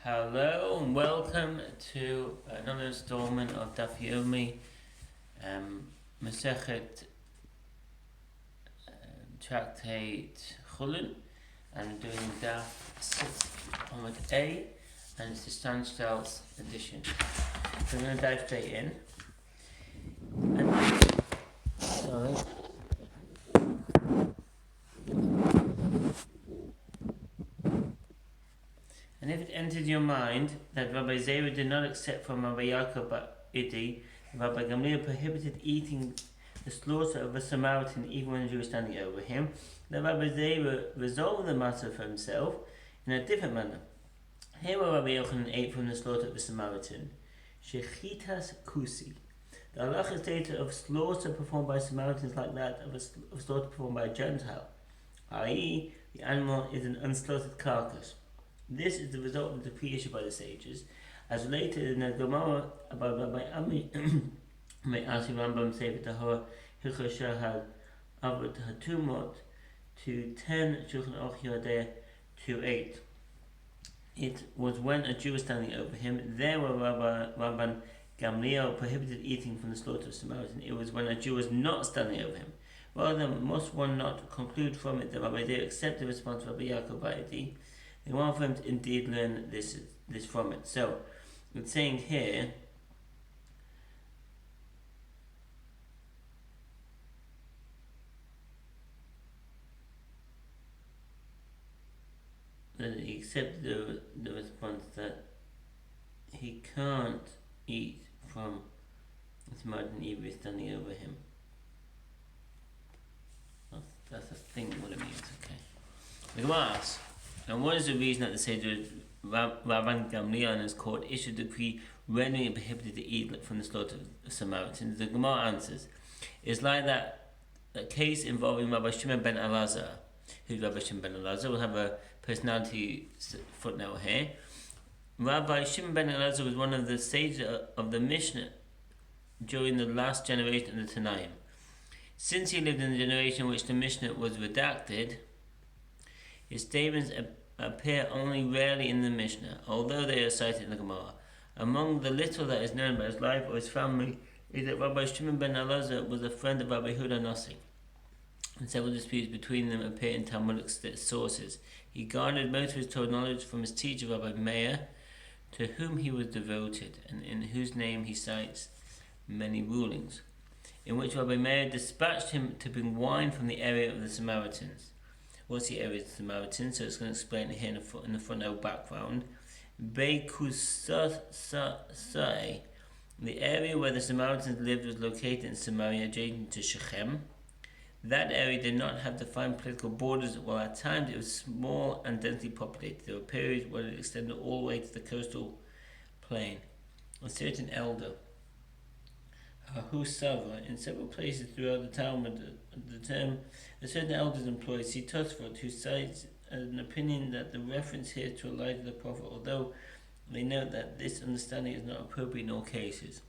Hello and welcome to another installment of Daf Yomi Masechet Tractate Chullin, and I'm doing Daf 6 Amud A, and it's the Steinsaltz edition. So I'm going to dive straight in. And if it entered your mind that Rabbi Zera did not accept from Rabbi Yaakov Idi, Rabbi Gamliel prohibited eating the slaughter of a Samaritan even when a Jew was standing over him, then Rabbi Zera resolved the matter for himself in a different manner. Here where Rabbi Yochanan ate from the slaughter of a Samaritan, Shechitas Kusi. The halachic data of slaughter performed by Samaritans like that of slaughter performed by a Gentile, i.e., the animal is an unslaughtered carcass. This is the result of the decree issued by the sages, as related in the Gemara about Rabbi Ami may ask Rambam Sefer Tahor Hilchos Shahad Avot Hatumot to 10 Shulchan Aruch Yodeh to 8. It was when a Jew was standing over him. There were Rabban Gamliel prohibited eating from the slaughter of Samaritan. It was when a Jew was not standing over him. Rather, must one not conclude from it that Rabbi Zera accepted the response of Rabbi Yaakov Ba'idi? They want for him to indeed learn this from it. So, it's saying here that he accepted the response that he can't eat from the Samaritan even if standing over him. That's a thing, what it means, okay. The Gemara asks, and what is the reason that the sages Rabban Gamliel and his court issued a decree rendering it prohibited to eat from the slaughter of Samaritans? The Gemara answers, it's like that a case involving Rabbi Shimon ben Elazar. Who's Rabbi Shimon ben Elazar? We'll have a personality footnote here. Rabbi Shimon ben Elazar was one of the sages of the Mishnah during the last generation of the Tanaim. Since he lived in the generation in which the Mishnah was redacted, his statements appear only rarely in the Mishnah, although they are cited in the Gemara. Among the little that is known about his life or his family is that Rabbi Shimon ben Elazar was a friend of Rabbi Huda Nasi, and several disputes between them appear in Talmudic sources. He garnered most of his Torah knowledge from his teacher Rabbi Meir, to whom he was devoted, and in whose name he cites many rulings, in which Rabbi Meir dispatched him to bring wine from the area of the Samaritans. What's the area of the Samaritans? So it's going to explain it here in the front background. Beikusasai. The area where the Samaritans lived was located in Samaria, adjacent to Shechem. That area did not have defined political borders, while at times it was small and densely populated. There were periods when it extended all the way to the coastal plain. A certain elder, Husava, in several places throughout the Talmud, the term a certain elder is employed. See Tosfot, who cites an opinion that the reference here to Elijah the prophet, although they note that this understanding is not appropriate in all cases.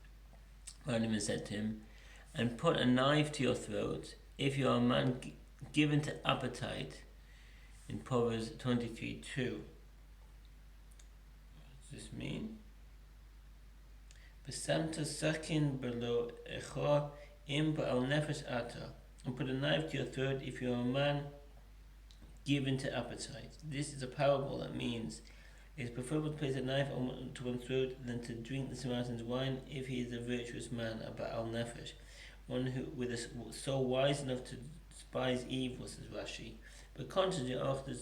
Rambam said to him, and put a knife to your throat if you are a man given to appetite, in Proverbs 23:2. What does this mean? Besamta sakin below echa im ba'al nefesh ata, and put a knife to your throat if you are a man given to appetite. This is a parable that means it is preferable to place a knife to one's throat than to drink the Samaritan's wine if he is a virtuous man, a ba'al nefesh, one who with a soul wise enough to despise evil, says Rashi. But contrary, Arthur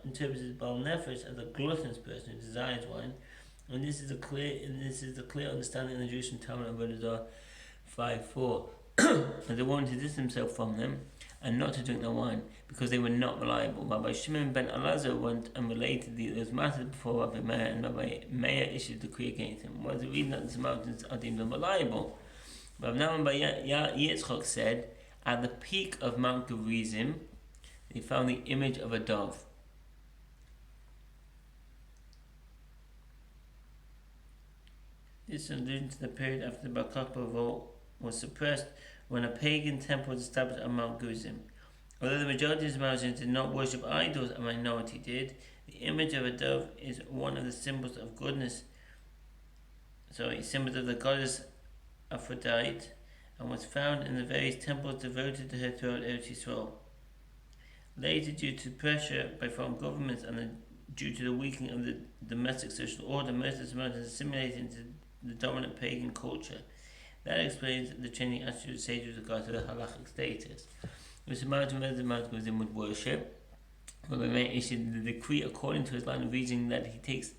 interprets ba'al nefesh as a gluttonous person who desires wine. And this is the clear understanding in the Jewish Talmud of Avodah 5:4. And they wanted to distance himself from them and not to drink their wine because they were not reliable. Rabbi Shimon ben Elazar went and related those matters before Rabbi Meir, and Rabbi Meir issued a decree against him. What is the reason that the Samaritans are deemed unreliable? Rabbi Nahman bar Yitzchok said, at the peak of Mount Gerizim, they found the image of a dove. This alludes to the period after the Bar Kokhba revolt was suppressed, when a pagan temple was established on Mount Gerizim. Although the majority of Samaritans did not worship idols, a minority did. The image of a dove is one of the symbols of goodness. Symbols of the goddess Aphrodite, and was found in the various temples devoted to her throughout Eretz Yisrael. Later, due to pressure by foreign governments and due to the weakening of the domestic social order, most of the Samaritans assimilated into the dominant pagan culture. That explains the changing attitude of sages with regard to their halachic status. The Samaritan resident Samaritan goes in with worship. Rabbi Meir issued the decree according to his line of reasoning that he takes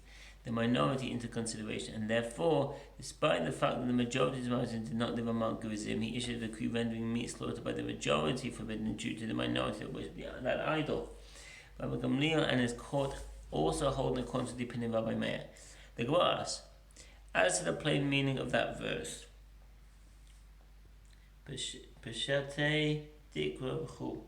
the minority into consideration, and therefore, despite the fact that the majority of Samaritans did not live on Mount Gerizim, he issued a decree rendering meat slaughtered by the majority forbidden due to the minority that worshipped that idol. Rabbi Gamliel and his court also hold in accordance with the opinion of Rabbi Meir. The Gemara asks, as to the plain meaning of that verse, Peshatei Dikra B'chu.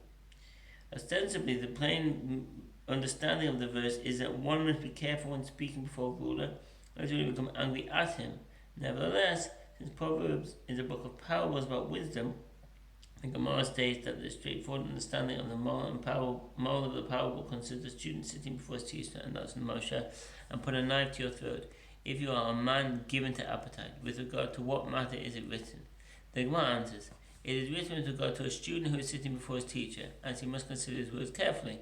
Ostensibly, the plain understanding of the verse is that one must be careful when speaking before a ruler, or else he will become angry at him. Nevertheless, since Proverbs is a book of parables about wisdom, the Gemara states that the straightforward understanding of the moral of the parable considers a student sitting before his teacher, and that's Moshe, and put a knife to your throat, if you are a man given to appetite. With regard to what matter is it written? The Gemara answers, it is written with regard to a student who is sitting before his teacher, as he must consider his words carefully.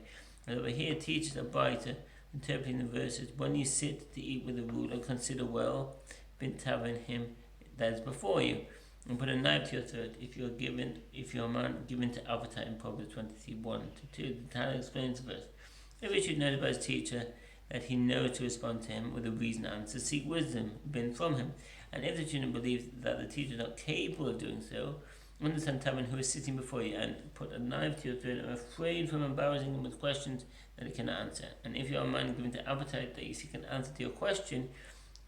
And over here teaches a Baita, interpreting the verses, when you sit to eat with a ruler, consider well, bin tavin him that is before you, and put a knife to your throat if you are a man given to appetite in Proverbs 23:1-2. The Tana explains the verse. If he should know by his teacher that he knows to respond to him with a reasoned answer, seek wisdom bin from him. And if the student believes that the teacher is not capable of doing so, understand Taman who is sitting before you and put a knife to your throat and afraid from embarrassing him with questions that he cannot answer. And if you are a man given to appetite that you seek an answer to your question,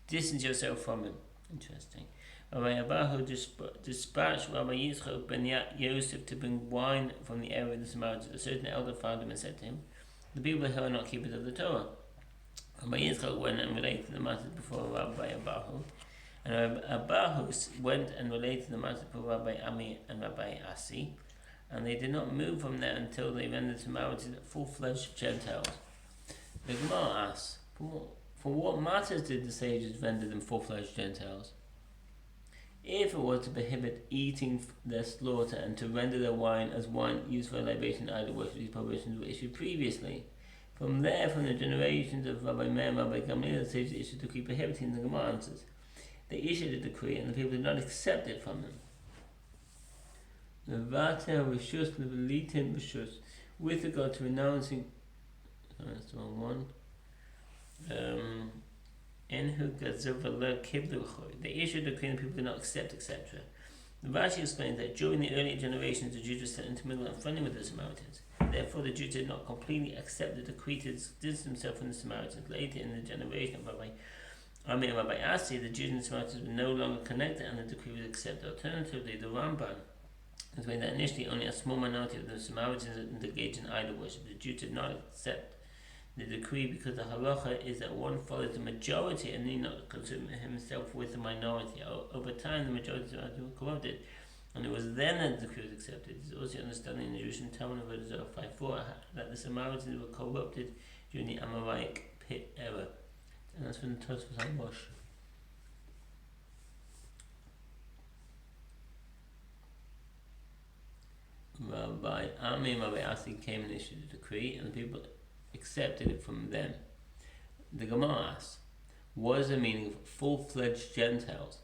distance yourself from him. Interesting. Rabbi Abahu dispatched Rabbi Yitzchak ben Yosef to bring wine from the area of the Samaritans. A certain elder found him and said to him, the people here are not keepers of the Torah. Rabbi Yitzchak went and related the matter before Rabbi Abahu. And Rabbi Abahu went and related the matter to Rabbi Ami and Rabbi Asi, and they did not move from there until they rendered the Samaritans full-fledged Gentiles. The Gemara asks, for what matters did the sages render them full-fledged Gentiles? If it was to prohibit eating their slaughter and to render their wine as wine used for libation idol worship, these prohibitions were issued previously. From there, from the generations of Rabbi Meir and Rabbi Gamliel, the sages issued a decree prohibiting the Gemara answers. They issued a decree and the people did not accept it from them. With regard to renouncing, that's the wrong one. They issued a decree and the people did not accept, etc. The Rashi explains that during the early generations, the Jews were still intermingled and friendly with the Samaritans. Therefore, the Jews did not completely accept the decree to distance themselves from the Samaritans. Later in the generation of Rabbi Ami and Rabbi Asi, the Jews and the Samaritans were no longer connected and the decree was accepted. Alternatively, the Ramban explained that initially only a small minority of the Samaritans engaged in idol worship. The Jews did not accept the decree because the halacha is that one follows the majority and need not concern himself with the minority. Over time, the majority of the Samaritans were corrupted, and it was then that the decree was accepted. It is also understanding in the Jewish Talmud of Isaiah 5:4 that the Samaritans were corrupted during the Amoraic pit era. And that's when the Tosfos HaMosh. Rabbi Ami and Rabbi Asi came and issued a decree, and the people accepted it from them. The Gemara asks, what is the meaning of full-fledged Gentiles?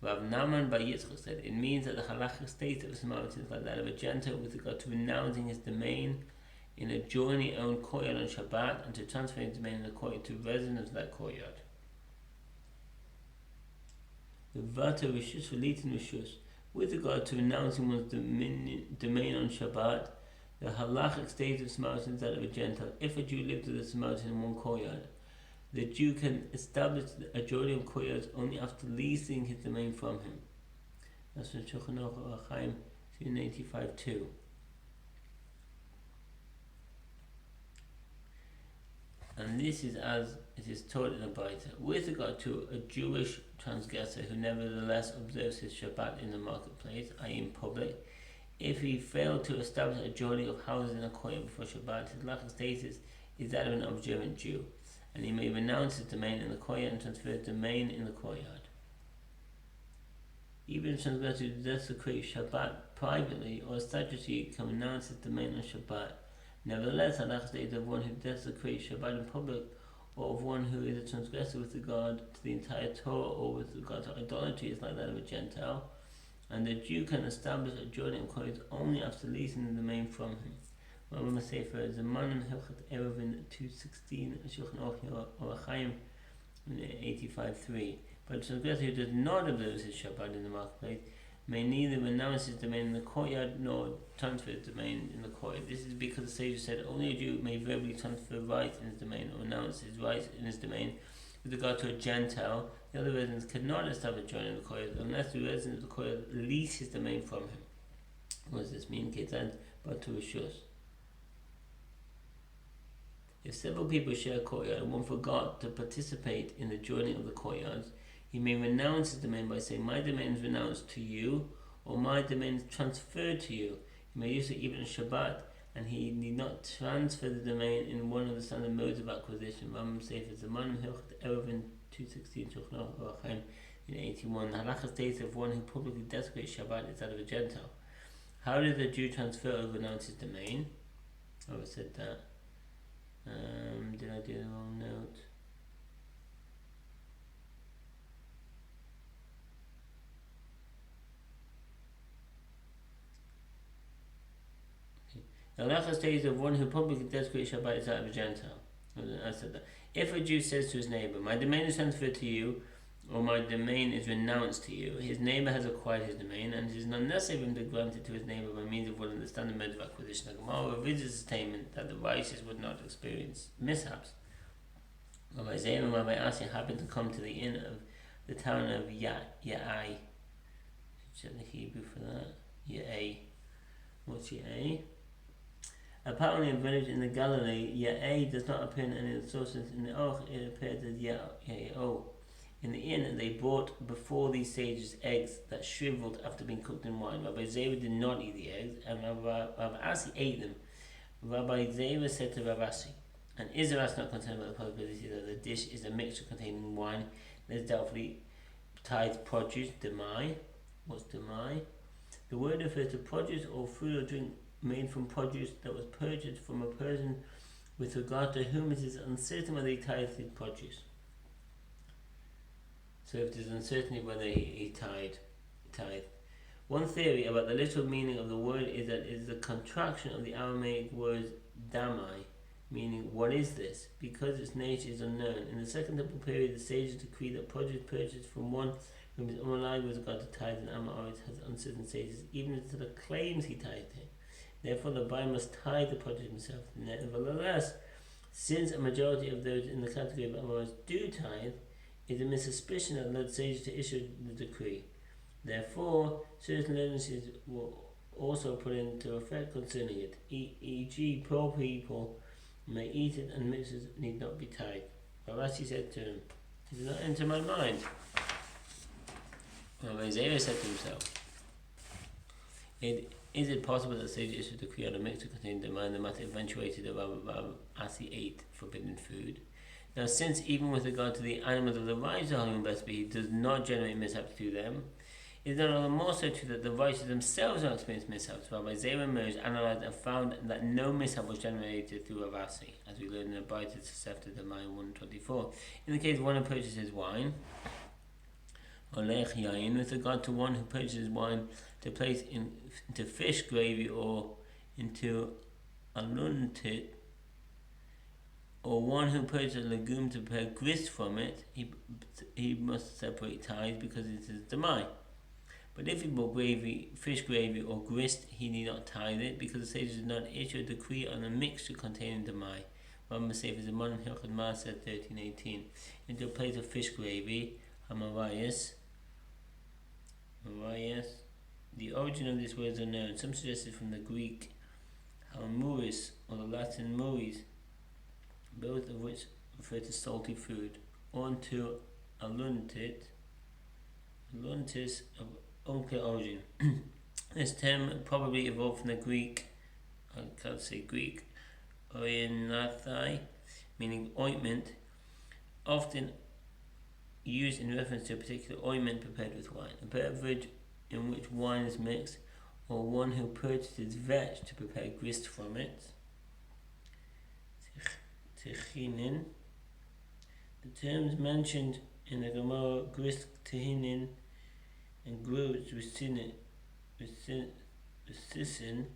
Rav Naaman bar Yitzchak said, it means that the halachic state of a Samaritan is like that of a Gentile with regard to renouncing his domain in a jointly owned courtyard on Shabbat and to transfer his domain in the courtyard to residents of that courtyard. The Vata Rishus Velitin Rishus. With regard to renouncing one's domain on Shabbat, the halachic state of Samaritans is that of a Gentile. If a Jew lived with a Samaritan in one courtyard, the Jew can establish a journey of courtyards only after leasing his domain from him. That's from Chullin Daf 285-2. And this is as it is taught in the Baita. With regard to a Jewish transgressor who nevertheless observes his Shabbat in the marketplace, i.e. in public, if he failed to establish a journey of houses in a courtyard before Shabbat, his halachic status is that of an observant Jew, and he may renounce his domain in the courtyard and transfer his domain in the courtyard. Even if transgressor who desecrates Shabbat privately or statutory can renounce his domain on Shabbat. Nevertheless, halakha states of one who desecrates Shabbat in public, or of one who is a transgressor with regard to the entire Torah or with regard to idolatry, is like that of a Gentile, and the Jew can establish a joining of courtyards only after leasing the domain from him. Rabbi Sefer Zemanim Hilchat Eruvin 2:16 Shulchan Aruch Orach 85:3. But a transgressor who does not observe his Shabbat in the marketplace may neither renounce his domain in the courtyard nor transfer his domain in the courtyard. This is because the sages said only a Jew may verbally transfer rights in his domain or renounce his rights in his domain. With regard to a Gentile, the other residents cannot establish joining in the courtyard unless the resident of the courtyard lease his domain from him. What does this mean? Ketzad but to Rishus. If several people share a courtyard and one forgot to participate in the joining of the courtyards, he may renounce his domain by saying, "My domain is renounced to you," or "My domain is transferred to you." He may use it even on Shabbat, and he need not transfer the domain in one of the standard modes of acquisition. Rambam Sefer Zemanim Hilchat Eruvin 2:16 Shulchan Aruch 81. The halakha states of one who publicly desecrates Shabbat is that of a Gentile. How did the Jew transfer or renounce his domain? Oh, I said that. Did I do the wrong note? The halakha states of one who publicly desecrates Shabbat is that of a Gentile. I said that. If a Jew says to his neighbor, "My domain is transferred to you," or "My domain is renounced to you," his neighbor has acquired his domain, and it is not necessary for him to grant it to his neighbor by means of one of the standard modes of acquisition. The Gemara revisits the statement that the righteous would not experience mishaps. Rabbi Zera and Rabbi Asi happened to come to the inn of the town of Ya'ai. Check the Hebrew for that. Ya'ai. What's Ya'ai? Apparently, a village in the Galilee, Ya'ai does not appear in any of the sources. In the Aruch, it appears as Ya'o. In the inn, they brought before these sages eggs that shriveled after being cooked in wine. Rabbi Zera did not eat the eggs, and Rabbi Asi ate them. Rabbi Zera said to Rabbi Asi, "And is the Ras not concerned about the possibility that the dish is a mixture containing wine that is doubtfully tithed produce, demai?" What's demai? The word refers to produce or food or drink made from produce that was purchased from a person with regard to whom it is uncertain whether he tithed his produce. So if there's uncertainty whether he tithed. One theory about the literal meaning of the word is that it is a contraction of the Aramaic word damai, meaning "what is this?" because its nature is unknown. In the Second Temple period, the sages decreed that produce purchased from one whom is unreliable with regard to tithe and Amarit has uncertain status, even if the claims he tithed it. Therefore, the buyer must tithe the produce himself. Nevertheless, since a majority of those in the category of Amarit do tithe, it is a suspicion that led sages to issue the decree. Therefore, certain lenses were also put into effect concerning it, e.g. poor people may eat it and mixes need not be tithed. Rabbi said to him, "It did not enter my mind." Rabbi Zera said to himself, Is it possible that sages issued a decree on a mixture containing the mind that might eventuated that Rabbi Asi ate forbidden food? Now, since even with regard to the animals of the righteous holy best be, does not generate mishaps to them, it is not all the more so true that the righteous themselves don't experience mishaps. Rabbi Zera emerged, analysed, and found that no mishap was generated through Rabbi Asi, as we learned in the Baitis Sefta Demai 124. In the case of one who purchases wine, or lech yain, with regard to one who purchases wine to place into fish gravy or into aluntit, or one who purchases a legume to prepare grist from it, he must separate tithes because it is demai. But if he bought fish gravy or grist, he need not tithe it because the sages did not issue a decree on a mixture containing demai. Rambam Sefer Zemanim Hilchot Maaseh 13:18. Into a plate of fish gravy, hamarayas. The origin of this word is unknown. Some suggest it from the Greek halmuris or the Latin muris, both of which refer to salty food, onto aluntis of unclear origin. This term probably evolved from the Greek, I can't say Greek, oinathai, meaning ointment, often used in reference to a particular ointment prepared with wine. A beverage in which wine is mixed, or one who purchases vetch to prepare grist from it. Techinin. The terms mentioned in the Gemara, grist, tehinin, and groats with sisin,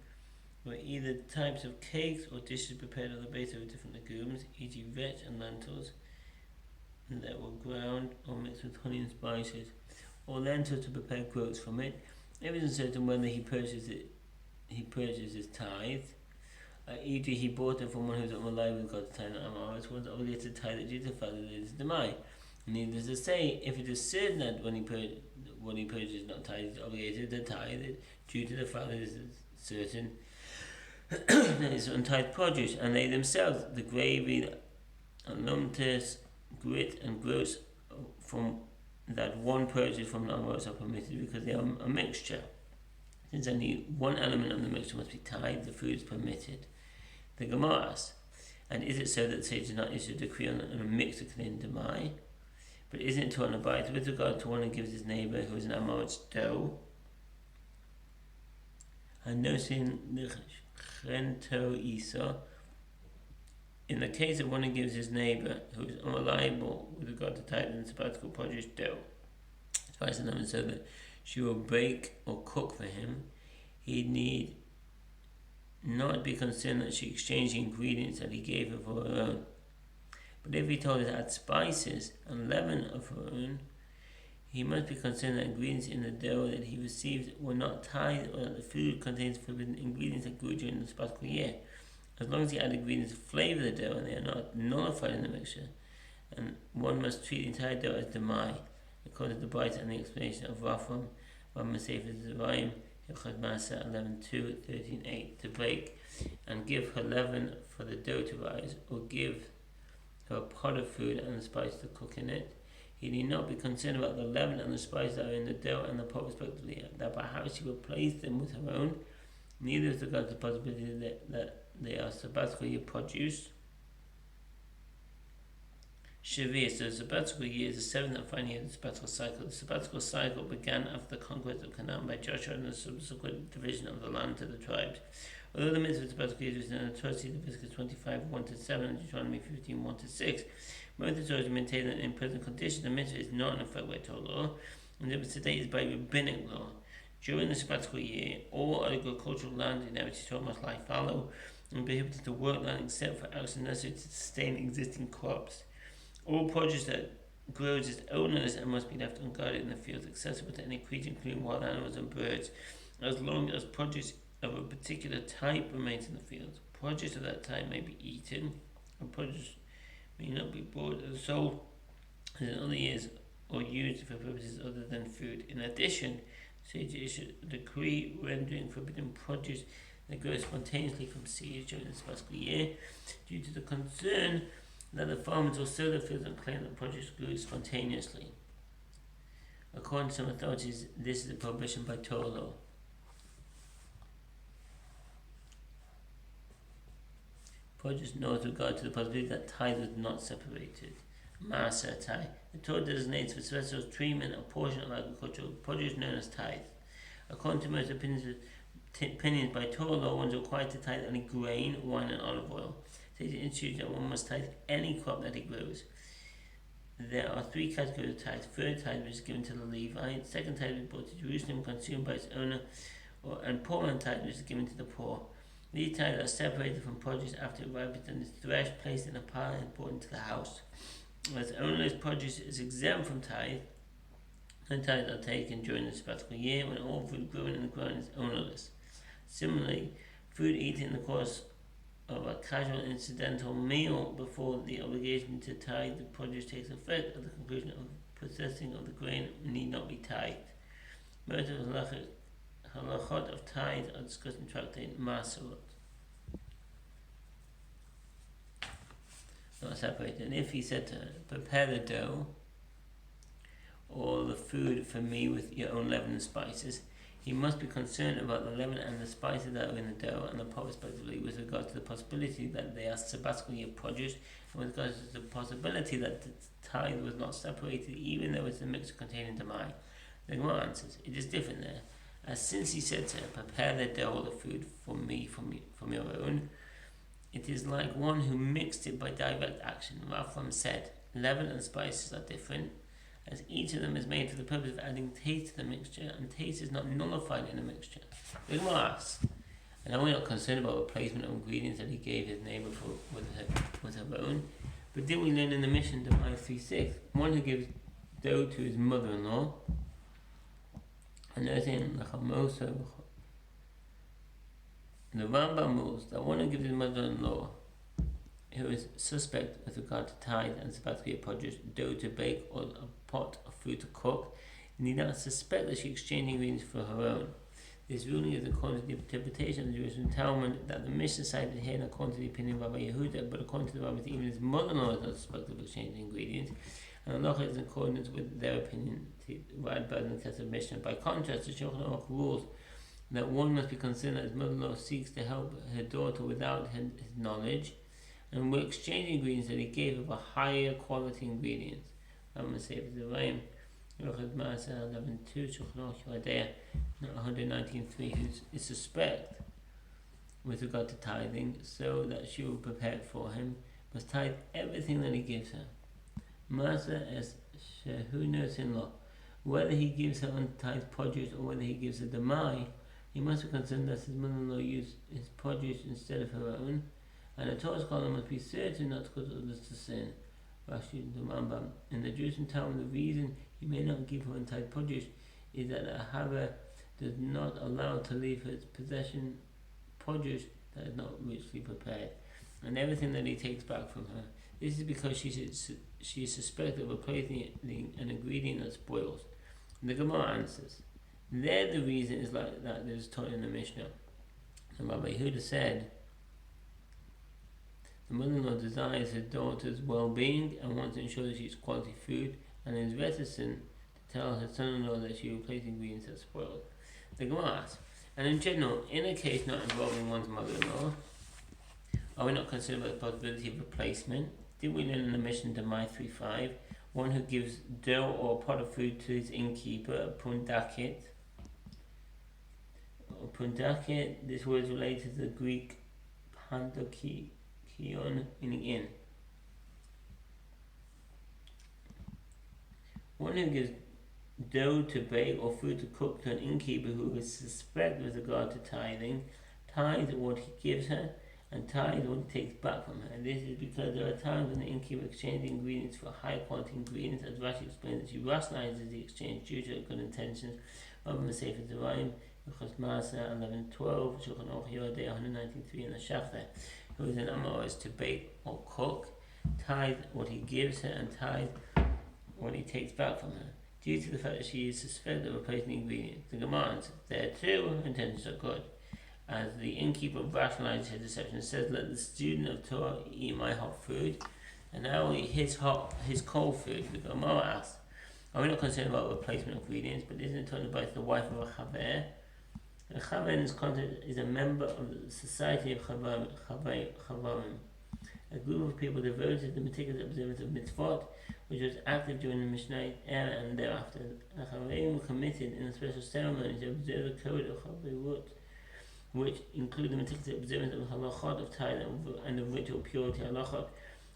were either types of cakes or dishes prepared on the basis of different legumes, e.g. vetch and lentils, that were ground or mixed with honey and spices, or lentils to prepare groats from it. It is uncertain whether he purchases tithe, e.g. he bought it from one who was unalive with God to tithe and Amaris, was obligated to tithe it due to the fact that it is demai. Needless to say, if it is certain that when he purchases not tithe, he is obligated to tithe it due to the fact that it is certain that it is untithed produce, and they themselves, the gravy, alumtus, grit, and groats from that one purchase from non-roads are permitted because they are a mixture. Since only one element of the mixture must be tithed, the food is permitted. The Gemara asks, and is it so that the sage did not issue a decree on a mixture containing demai? But isn't it to an abide with regard to one who gives his neighbour who is an Amorit's dough? And no sin l'chento isa. In the case of one who gives his neighbour who is unreliable with regard to tithe and sabbatical produce dough, advice them so that she will bake or cook for him, he need not be concerned that she exchanged the ingredients that he gave her for her own. But if he told her to add spices and leaven of her own, he must be concerned that ingredients in the dough that he received were not tithed, or that the food contains forbidden ingredients that grew during the sabbatical year. As long as he add ingredients to flavour the dough and they are not nullified in the mixture, and one must treat the entire dough as demai, according to the Bright and the explanation of Rafam, Sefer Zerayim, Hilchot Masa 11:2-13:8, to bake and give her leaven for the dough to rise, or give her a pot of food and the spice to cook in it. He need not be concerned about the leaven and the spice that are in the dough and the pot respectively, that perhaps she will place them with her own. Neither is regard to the possibility that they are sabbatical year produce. Shavir, so the sabbatical year is the seventh and final year of the sabbatical cycle. The sabbatical cycle began after the conquest of Canaan by Joshua and the subsequent division of the land to the tribes. Although the mitzvah of the sabbatical year was in the Torah, Leviticus 25:1-7 and Deuteronomy 15:1-6, most authorities maintain that in present conditions the mitzvah is not in effect by Torah law, and that today is by rabbinic law. During the sabbatical year, all agricultural land in Eretz Yisrael must lie fallow and be prohibited to work land except for actions necessary to sustain existing crops. All produce that grows is ownerless and must be left unguarded in the fields, accessible to any creature, including wild animals and birds, as long as produce of a particular type remains in the fields. Produce of that type may be eaten, and produce may not be bought and sold as in other years or used for purposes other than food. In addition, sage issued a decree rendering forbidden produce that grows spontaneously from seeds during the sabbatical year, due to the concern that the farmers will sow the fields and claim that produce grew spontaneously. According to some authorities, this is a prohibition by Torah law. Produce knows regard to the possibility that tithe was not separated. Masa tithe. The Torah designates for special treatment a portion of agricultural produce known as tithe. According to most opinions by Torah law, one is required to tithe only grain, wine, and olive oil. It institutes that one must tithe any crop that he grows. There are three categories of tithe. Third tithe, which is given to the Levite. Second tithe, which is brought to Jerusalem, consumed by its owner, and poor man tithe, which is given to the poor. These tithes are separated from produce after it ripens and is threshed, placed in a pile, and brought into the house. As ownerless produce is exempt from tithe, no tithes are taken during the sabbatical year when all food grown in the ground is ownerless. Similarly, food eaten in the course of a casual incidental meal before the obligation to tithe the produce takes effect at the conclusion of processing of the grain need not be tithed. Most of the halachot of tithe are discussed in tractate Masorot. Not separated. And if he said to her, prepare the dough or the food for me with your own leaven and spices, he must be concerned about the leaven and the spices that are in the dough and the pot respectively with regard to the possibility that they are sabbatically produced and with regard to the possibility that the tithe was not separated even though it's a mixture containing damai. The Gemara answers, it is different there. As since he said to her, prepare the dough or the food from your own, it is like one who mixed it by direct action. Rafram said, leaven and spices are different, as each of them is made for the purpose of adding taste to the mixture, and taste is not nullified in the mixture. The Gemara asks, and are we not concerned about replacement of ingredients that he gave his neighbour with her own? But did we learn in the mission to 3:6, one who gives dough to his mother-in-law, and the Rambam rules that one who gives his mother-in-law, who is suspect with regard to tithe and sabbatically produce, dough to bake or a pot of food to cook, need not suspect that she exchanged ingredients for her own. This ruling is according to the interpretation of the Jewish Talmud that the Mishnah cited here, and according to the opinion of Rabbi Yehuda, but according to the rabbis, even his mother-in-law is not suspected of exchanging ingredients, and Allah is in accordance with their opinion, right by the test of Mishnah. By contrast, the Shulchan Aruch rules that one must be concerned that his mother-in-law seeks to help her daughter without his knowledge, and will exchange ingredients that he gave of a higher quality ingredients. I'm going to say it the Rayim, 11.2, Shulchan Aruch 119.3, who is suspect with regard to tithing, so that she will prepare it for him, must tithe everything that he gives her. Masa as Shehunos in law, whether he gives her untithed produce or whether he gives her damai, he must be concerned that his mother-in-law used his produce instead of her own, and a Torah scholar must be certain not to cause others to sin. Rashi the Rambam. In the Jewish Talmud, the reason he may not give her untithed produce is that a haver does not allow to leave his possession produce that is not richly prepared, and everything that he takes back from her. This is because she is suspected of replacing an ingredient that spoils. The Gemara answers, there the reason is like that is taught in the Mishnah. And Rabbi Yehuda said, the mother-in-law desires her daughter's well-being and wants to ensure that she eats quality food, and is reticent to tell her son-in-law that she replaces ingredients that spoil. The Gemara asks, and in general, in a case not involving one's mother-in-law, are we not concerned about the possibility of replacement? Did we learn in the mission to 3:5, one who gives dough or a pot of food to his innkeeper, a pundaket? Pundaket, this word is related to the Greek pandokion, meaning inn. One who gives dough to bake or food to cook to an innkeeper who is suspect with regard to tithing, tithes what he gives her, and tithes what he takes back from her. This is because there are times when the innkeeper exchanges ingredients for high quality ingredients, as Rashi explains that she rationalizes the exchange due to her good intentions. Rabbi Sefer Zerayim, Yuchas Masa 11:12, Shulchan Aruch 193, and the Shafter, who is an Amoris to bake or cook, tithe what he gives her, and tithe what he takes back from her, due to the fact that she is suspected of replacing ingredients. The Gemara answers, there too, her intentions are good. As the innkeeper rationalizes his deception, says, let the student of Torah eat my hot food, and I will eat his cold food. The Gemara asks, are we not concerned about replacement of ingredients, but isn't it talking about the wife of a chaver? A chaver in this context is a member of the society of chavarim, a group of people devoted to the meticulous observance of mitzvot, which was active during the Mishnah era and thereafter. The chavarim were committed in a special ceremony to observe the code of chaverut, which include the meticulous observance of halachot of tithe and of ritual purity halachot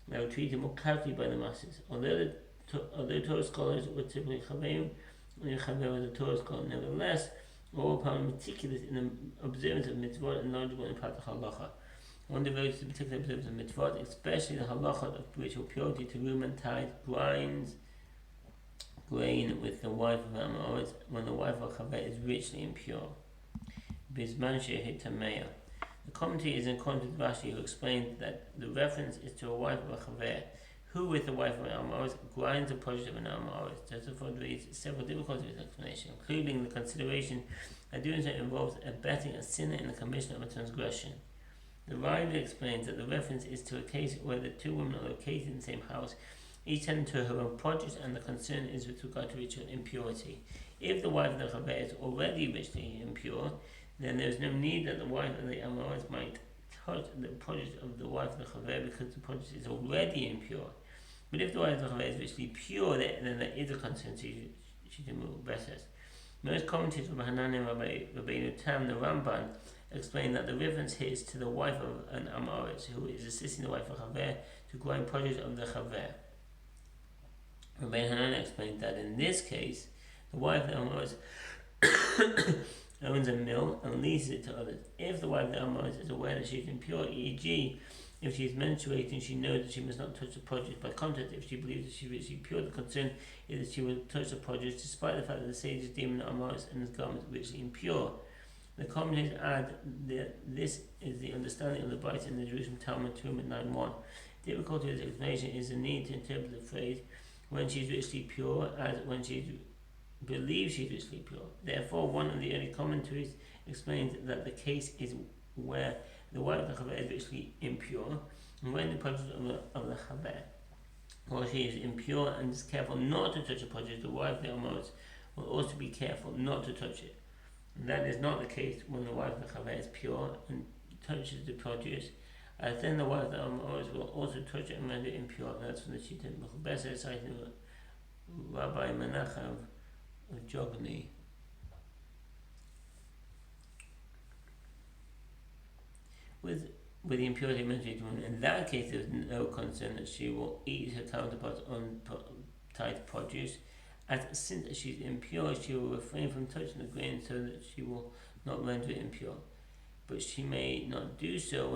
that were treated more carefully by the masses. Although Torah scholars were typically chaverim, and chaver was a Torah scholar, nevertheless, all were meticulous in the observance of mitzvot and knowledgeable in practical halacha. One devoted to the particular observance of mitzvot, especially the halachot of ritual purity, to whom and tithe grinds grain with the wife of Amoritz when the wife of chaver is richly impure. Bisman Shehit Tameya. The commentary is in accordance with Rashi, who explained that the reference is to a wife of a chaver, who with the wife of an Amoritz grinds the produce of an Amoritz. Tosafot reads several difficulties with explanation, including the consideration that doing so involves abetting a sinner in the commission of a transgression. The Rambam explains that the reference is to a case where the two women are located in the same house, each tending to her own produce, and the concern is with regard to ritual impurity. If the wife of the Chaver is already ritually impure, then there is no need that the wife of the Amorites might touch the produce of the wife of the Chaver, because the produce is already impure. But if the wife of the Chaver is ritually pure, then there is a concern she should remove Besses. Most commentators of Hanan and Rabbeinu Tam, the Ramban, explain that the reference here is to the wife of an Amoritz who is assisting the wife of Chaver to grind produce of the Chaver. Rabbeinu Hanan explained that in this case, the wife of the Amoritz owns a mill and leases it to others. If the wife of the Amoritz is aware that she is impure, e.g., if she is menstruating, she knows that she must not touch the produce. By contrast, if she believes that she is pure, the concern is that she will touch the produce, despite the fact that the sages deem the Amoritz and his garments richly impure. The commentators add that this is the understanding of the Brite in the Jerusalem Talmud 291. Difficulty with this explanation is the need to interpret the phrase "when she is richly pure" as when she believes she is richly pure. Therefore, one of the early commentaries explains that the case is where the wife of the Chaver is richly impure, and when the produce of the Chaver, while she is impure and is careful not to touch the produce, the wife of the Amoritz will also be careful not to touch it. And that is not the case when the wife of the Chaver is pure and touches the produce, as then the wife of the Amoritz will also touch it and render it impure. And that's when the Shita Mechubesa, citing Rabbi Menachem of Jogni. With the impurity of menstruating woman, in that case there is no concern that she will eat her counterpart's untied produce, as since she is impure, she will refrain from touching the grain so that she will not render it impure. But she may not do so when